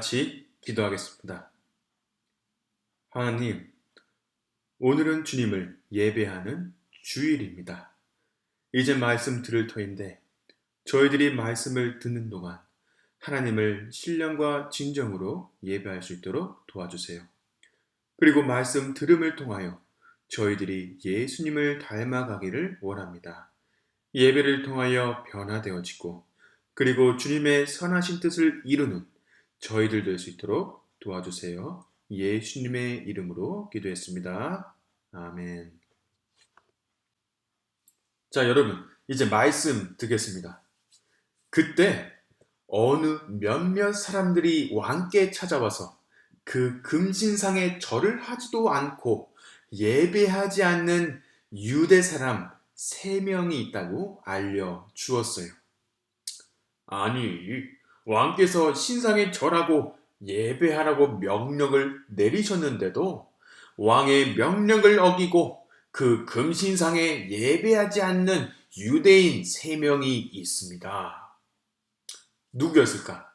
같이 기도하겠습니다. 하나님, 오늘은 주님을 예배하는 주일입니다. 이제 말씀 들을 터인데 저희들이 말씀을 듣는 동안 하나님을 신령과 진정으로 예배할 수 있도록 도와주세요. 그리고 말씀 들음을 통하여 저희들이 예수님을 닮아가기를 원합니다. 예배를 통하여 변화되어지고 그리고 주님의 선하신 뜻을 이루는 저희들 될 수 있도록 도와주세요. 예수님의 이름으로 기도했습니다. 아멘. 자, 여러분, 이제 말씀 듣겠습니다. 그때 어느 몇몇 사람들이 왕께 찾아와서 그 금신상에 절을 하지도 않고 예배하지 않는 유대 사람 3명이 있다고 알려주었어요. 아니, 왕께서 신상에 절하고 예배하라고 명령을 내리셨는데도 왕의 명령을 어기고 그 금신상에 예배하지 않는 유대인 3명이 있습니다. 누구였을까?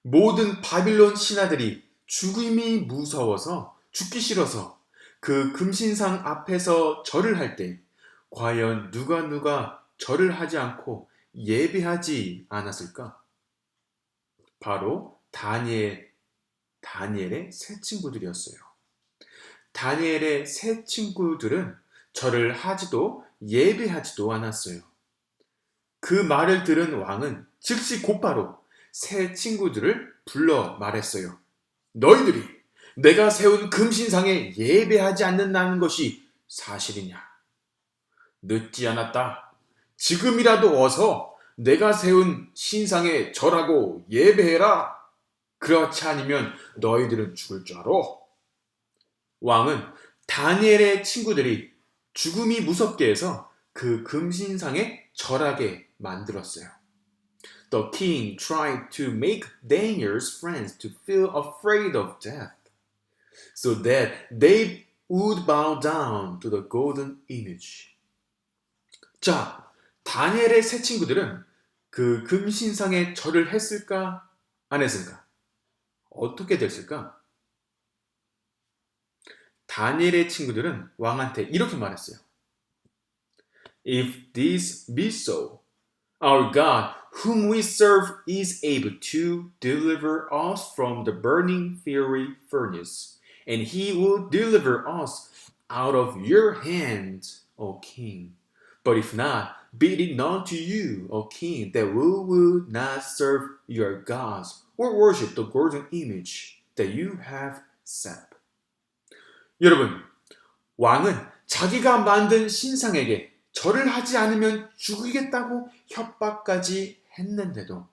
모든 바빌론 신하들이 죽음이 무서워서 죽기 싫어서 그 금신상 앞에서 절을 할 때 과연 누가 절을 하지 않고 예배하지 않았을까? 바로 다니엘의 세 친구들이었어요. 다니엘의 세 친구들은 절을 하지도 예배하지도 않았어요. 그 말을 들은 왕은 즉시 곧바로 세 친구들을 불러 말했어요. 너희들이 내가 세운 금신상에 예배하지 않는다는 것이 사실이냐? 늦지 않았다. 지금이라도 어서 내가 세운 신상에 절하고 예배해라. 그렇지 않으면 너희들은 죽을 줄 알아. 왕은 다니엘의 친구들이 죽음이 무섭게 해서 그 금신상에 절하게 만들었어요. The king tried to make Daniel's friends to feel afraid of death, so that they would bow down to the golden image. 자, 다니엘의 세 친구들은 그 금신상에 절을 했을까? 안 했을까? 어떻게 됐을까? 다니엘의 친구들은 왕한테 이렇게 말했어요. If this be so, our God, whom we serve, is able to deliver us from the burning fiery furnace, and he will deliver us out of your hands, O king. But if not, be it known to you, O king, that we will not serve your gods or worship the golden image that you have set. 여러분, 왕은 자기가 만든 신상에게 절을 하지 않으면 죽이겠다고 협박까지 했는데도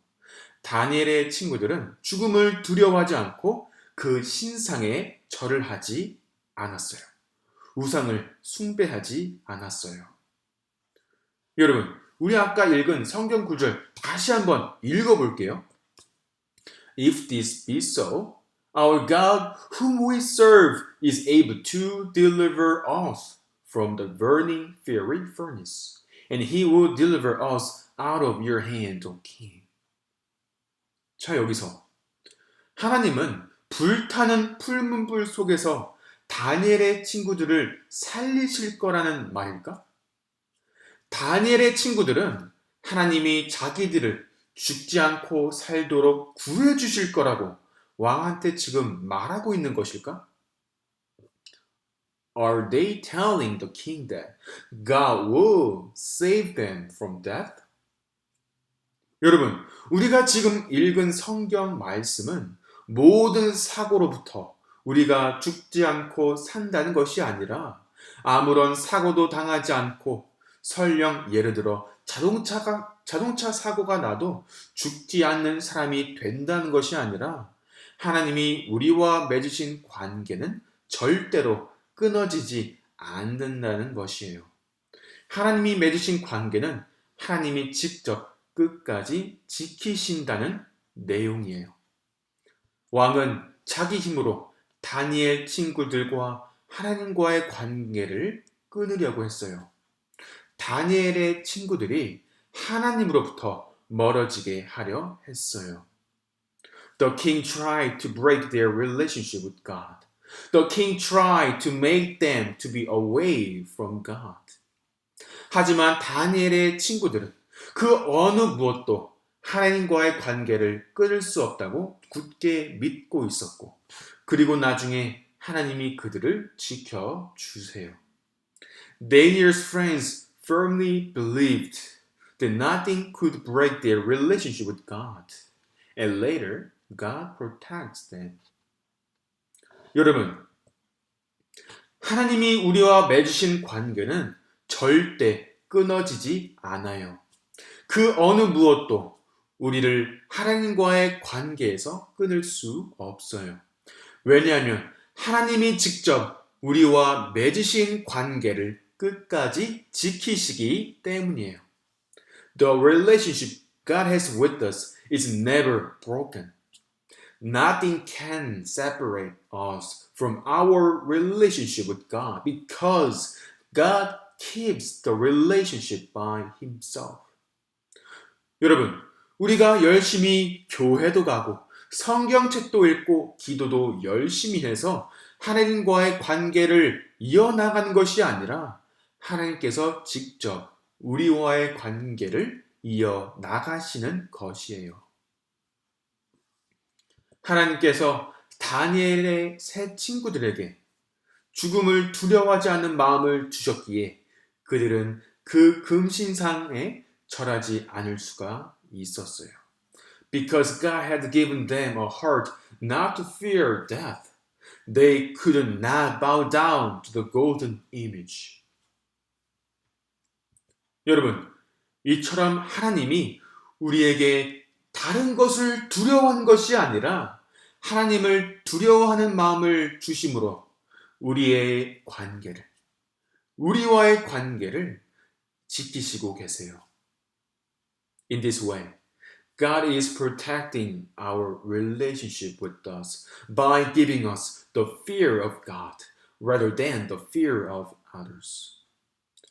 다니엘의 친구들은 죽음을 두려워하지 않고 그 신상에 절을 하지 않았어요. 우상을 숭배하지 않았어요. 여러분, 우리 아까 읽은 성경 구절 다시 한번 읽어볼게요. If this be so, our God, whom we serve, is able to deliver us from the burning fiery furnace, and he will deliver us out of your hand, O king. 자, 여기서 하나님은 불타는 풀문불 속에서 다니엘의 친구들을 살리실 거라는 말일까? 다니엘의 친구들은 하나님이 자기들을 죽지 않고 살도록 구해주실 거라고 왕한테 지금 말하고 있는 것일까? Are they telling the king that God will save them from death? 여러분, 우리가 지금 읽은 성경 말씀은 모든 사고로부터 우리가 죽지 않고 산다는 것이 아니라 아무런 사고도 당하지 않고 설령 예를 들어 자동차 사고가 나도 죽지 않는 사람이 된다는 것이 아니라 하나님이 우리와 맺으신 관계는 절대로 끊어지지 않는다는 것이에요. 하나님이 맺으신 관계는 하나님이 직접 끝까지 지키신다는 내용이에요. 왕은 자기 힘으로 다니엘 친구들과 하나님과의 관계를 끊으려고 했어요. 다니엘의 친구들이 하나님으로부터 멀어지게 하려 했어요. The king tried to break their relationship with God. The king tried to make them to be away from God. 하지만 다니엘의 친구들은 그 어느 무엇도 하나님과의 관계를 끊을 수 없다고 굳게 믿고 있었고, 그리고 나중에 하나님이 그들을 지켜주세요. Daniel's friends firmly believed that nothing could break their relationship with God. And later, God protects them. 여러분, 하나님이 우리와 맺으신 관계는 절대 끊어지지 않아요. 그 어느 무엇도 우리를 하나님과의 관계에서 끊을 수 없어요. 왜냐하면 하나님이 직접 우리와 맺으신 관계를 끝까지 지키시기 때문이에요. The relationship God has with us is never broken. Nothing can separate us from our relationship with God because God keeps the relationship by Himself. 여러분, 우리가 열심히 교회도 가고 성경책도 읽고 기도도 열심히 해서 하나님과의 관계를 이어나가는 것이 아니라 하나님께서 직접 우리와의 관계를 이어나가시는 것이에요. 하나님께서 다니엘의 세 친구들에게 죽음을 두려워하지 않는 마음을 주셨기에 그들은 그 금신상에 절하지 않을 수가 있었어요. Because God had given them a heart not to fear death, they could not bow down to the golden image. 여러분, 이처럼 하나님이 우리에게 다른 것을 두려워하는 것이 아니라 하나님을 두려워하는 마음을 주심으로 우리와의 관계를 지키시고 계세요. In this way, God is protecting our relationship with us by giving us the fear of God rather than the fear of others.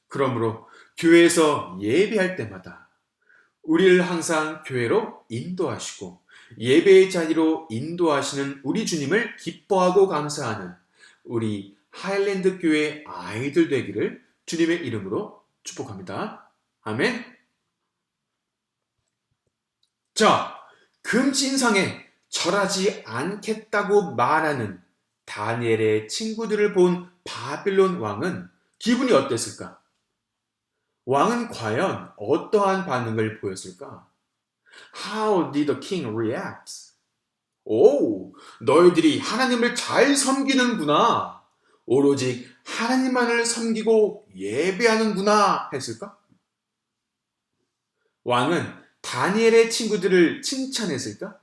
그러므로 교회에서 예배할 때마다 우리를 항상 교회로 인도하시고 예배의 자리로 인도하시는 우리 주님을 기뻐하고 감사하는 우리 하일랜드 교회 아이들 되기를 주님의 이름으로 축복합니다. 아멘. 자, 금신상에 절하지 않겠다고 말하는 다니엘의 친구들을 본 바빌론 왕은 기분이 어땠을까? 왕은 과연 어떠한 반응을 보였을까? How did the king react? 오, 너희들이 하나님을 잘 섬기는구나. 오로지 하나님만을 섬기고 예배하는구나 했을까? 왕은 다니엘의 친구들을 칭찬했을까?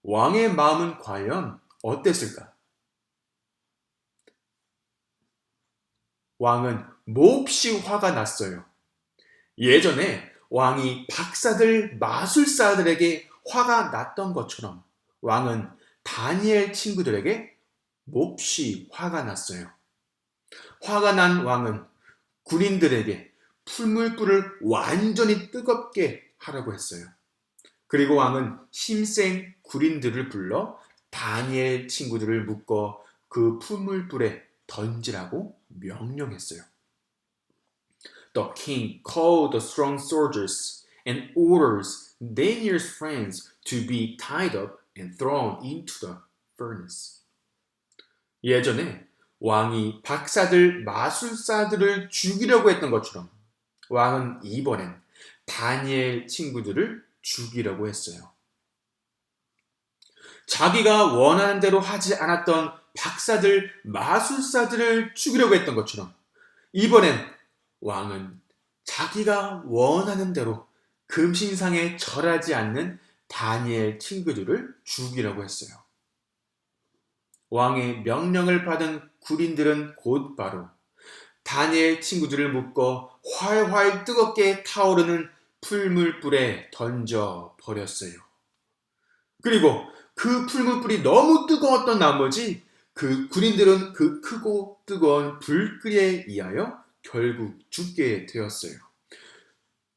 왕의 마음은 과연 어땠을까? 왕은 몹시 화가 났어요. 예전에 왕이 박사들, 마술사들에게 화가 났던 것처럼 왕은 다니엘 친구들에게 몹시 화가 났어요. 화가 난 왕은 군인들에게 풀물불을 완전히 뜨겁게 하라고 했어요. 그리고 왕은 힘센 군인들을 불러 다니엘 친구들을 묶어 그 풀물불에 던지라고 명령했어요. The king called the strong soldiers and orders Daniel's friends to be tied up and thrown into the furnace. 예전에 왕이 박사들, 마술사들을 죽이려고 했던 것처럼 왕은 이번엔 다니엘 친구들을 죽이려고 했어요. 자기가 원하는 대로 하지 않았던 박사들, 마술사들을 죽이려고 했던 것처럼 이번엔 왕은 자기가 원하는 대로 금신상에 절하지 않는 다니엘 친구들을 죽이려고 했어요. 왕의 명령을 받은 군인들은 곧바로 다니엘 친구들을 묶어 활활 뜨겁게 타오르는 풀물불에 던져 버렸어요. 그리고 그 풀물불이 너무 뜨거웠던 나머지 그 군인들은 그 크고 뜨거운 불길에 의하여 결국 죽게 되었어요.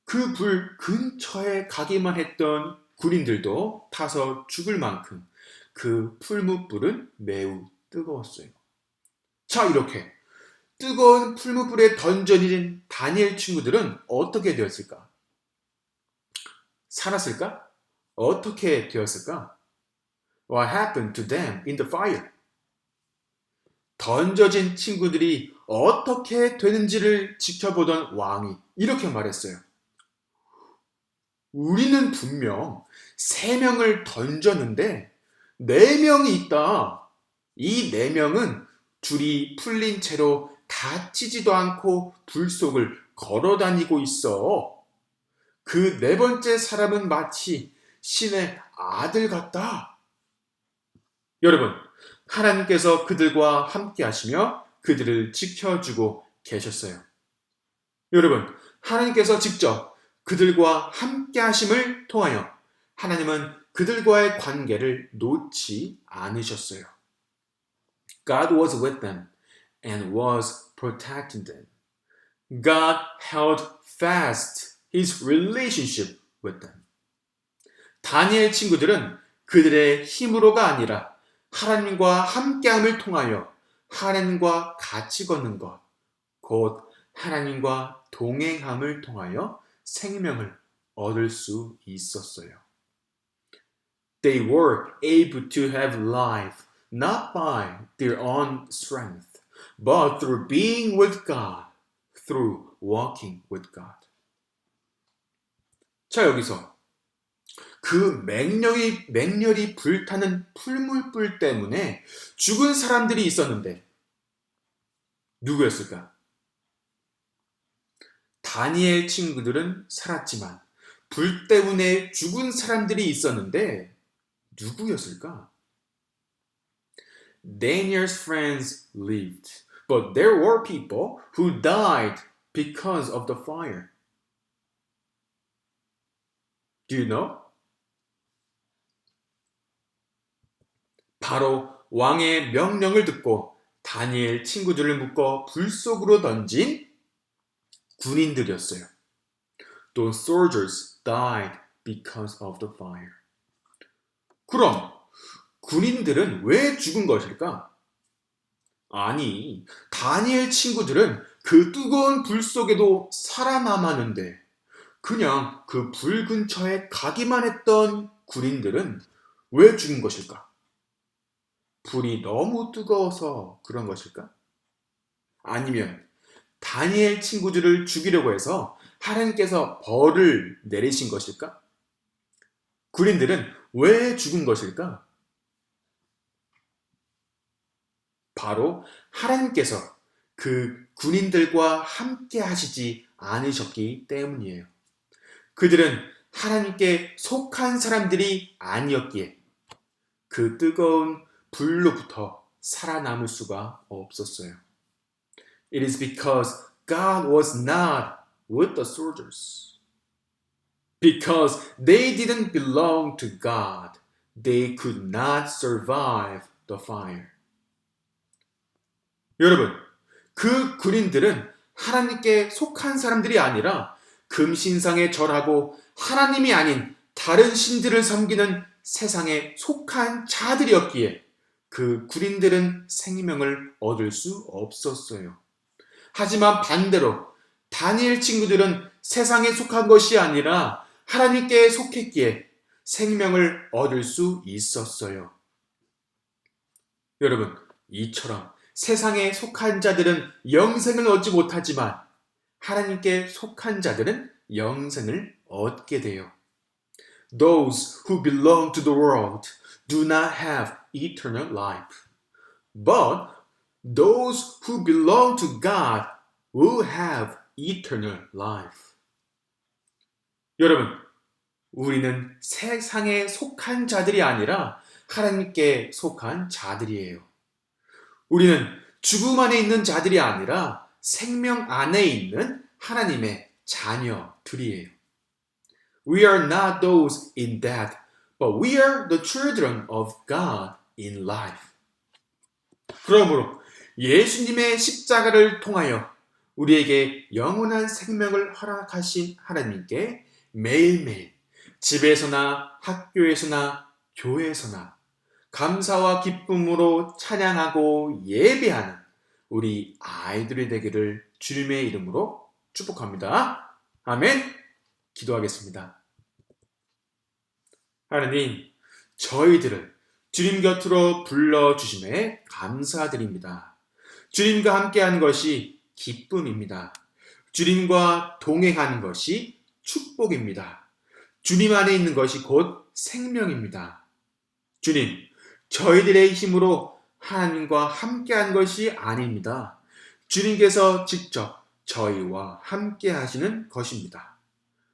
그 불 근처에 가기만 했던 군인들도 타서 죽을 만큼 그 풀무불은 매우 뜨거웠어요. 자, 이렇게 뜨거운 풀무불에 던져진 다니엘 친구들은 어떻게 되었을까? 살았을까? 어떻게 되었을까? What happened to them in the fire? 던져진 친구들이 어떻게 되는지를 지켜보던 왕이 이렇게 말했어요. 우리는 분명 3명을 던졌는데 4명이 있다. 이 4명은 줄이 풀린 채로 다치지도 않고 불 속을 걸어다니고 있어. 그 4번째 사람은 마치 신의 아들 같다. 여러분, 하나님께서 그들과 함께 하시며 그들을 지켜주고 계셨어요. 여러분, 하나님께서 직접 그들과 함께 하심을 통하여 하나님은 그들과의 관계를 놓지 않으셨어요. God was with them and was protecting them. God held fast his relationship with them. 다니엘 친구들은 그들의 힘으로가 아니라 하나님과 함께함을 통하여 하나님과 같이 걷는 것, 곧 하나님과 동행함을 통하여 생명을 얻을 수 있었어요. They were able to have life not by their own strength, but through being with God, through walking with God. 자, 여기서 그 맹렬히 불타는 풀물불 때문에 죽은 사람들이 있었는데 누구였을까? 다니엘 친구들은 살았지만 불 때문에 죽은 사람들이 있었는데 누구였을까? Daniel's friends lived, but there were people who died because of the fire. Do you know? 바로 왕의 명령을 듣고 다니엘 친구들을 묶어 불 속으로 던진 군인들이었어요. Those soldiers died because of the fire. 그럼 군인들은 왜 죽은 것일까? 아니, 다니엘 친구들은 그 뜨거운 불 속에도 살아남았는데 그냥 그 불 근처에 가기만 했던 군인들은 왜 죽은 것일까? 불이 너무 뜨거워서 그런 것일까? 아니면 다니엘 친구들을 죽이려고 해서 하나님께서 벌을 내리신 것일까? 군인들은 왜 죽은 것일까? 바로 하나님께서 그 군인들과 함께 하시지 않으셨기 때문이에요. 그들은 하나님께 속한 사람들이 아니었기에 그 뜨거운 불로부터 살아남을 수가 없었어요. It is because God was not with the soldiers. Because they didn't belong to God, they could not survive the fire. 여러분, 그 군인들은 하나님께 속한 사람들이 아니라 금신상에 절하고 하나님이 아닌 다른 신들을 섬기는 세상에 속한 자들이었기에 그 군인들은 생명을 얻을 수 없었어요. 하지만 반대로 다니엘 친구들은 세상에 속한 것이 아니라 하나님께 속했기에 생명을 얻을 수 있었어요. 여러분, 이처럼 세상에 속한 자들은 영생을 얻지 못하지만 하나님께 속한 자들은 영생을 얻게 돼요. Those who belong to the world do not have eternal life. But those who belong to God will have eternal life. 여러분, 우리는 세상에 속한 자들이 아니라 하나님께 속한 자들이에요. 우리는 죽음 안에 있는 자들이 아니라 생명 안에 있는 하나님의 자녀들이에요. We are not those in death, but we are the children of God in life. 그러므로 예수님의 십자가를 통하여 우리에게 영원한 생명을 허락하신 하나님께 매일매일 집에서나 학교에서나 교회에서나 감사와 기쁨으로 찬양하고 예배하는 우리 아이들이 되기를 주님의 이름으로 축복합니다. 아멘. 기도하겠습니다. 하나님, 저희들을 주님 곁으로 불러주심에 감사드립니다. 주님과 함께하는 것이 기쁨입니다. 주님과 동행하는 것이 축복입니다. 주님 안에 있는 것이 곧 생명입니다. 주님, 저희들의 힘으로 하나님과 함께한 것이 아닙니다. 주님께서 직접 저희와 함께 하시는 것입니다.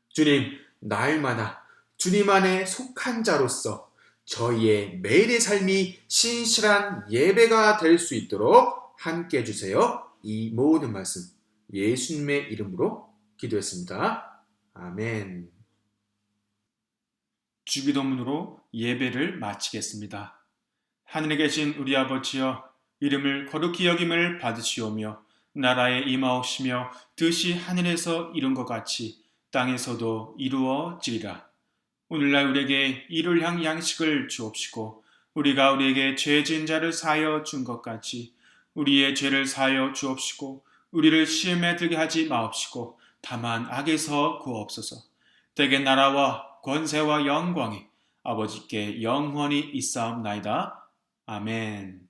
주님, 날마다 주님 안에 속한 자로서 저희의 매일의 삶이 신실한 예배가 될 수 있도록 함께 해주세요. 이 모든 말씀 예수님의 이름으로 기도했습니다. 아멘. 주기도문으로 예배를 마치겠습니다. 하늘에 계신 우리 아버지여, 이름을 거룩히 여김을 받으시오며 나라에 임하옵시며 뜻이 하늘에서 이룬 것 같이 땅에서도 이루어지리라. 오늘날 우리에게 일요일향 양식을 주옵시고 우리가 우리에게 죄 지은 자를 사하여 준 것 같이 우리의 죄를 사하여 주옵시고 우리를 시험에 들게 하지 마옵시고 다만 악에서 구하옵소서. 대개 나라와 권세와 영광이 아버지께 영원히 있사옵나이다. 아멘.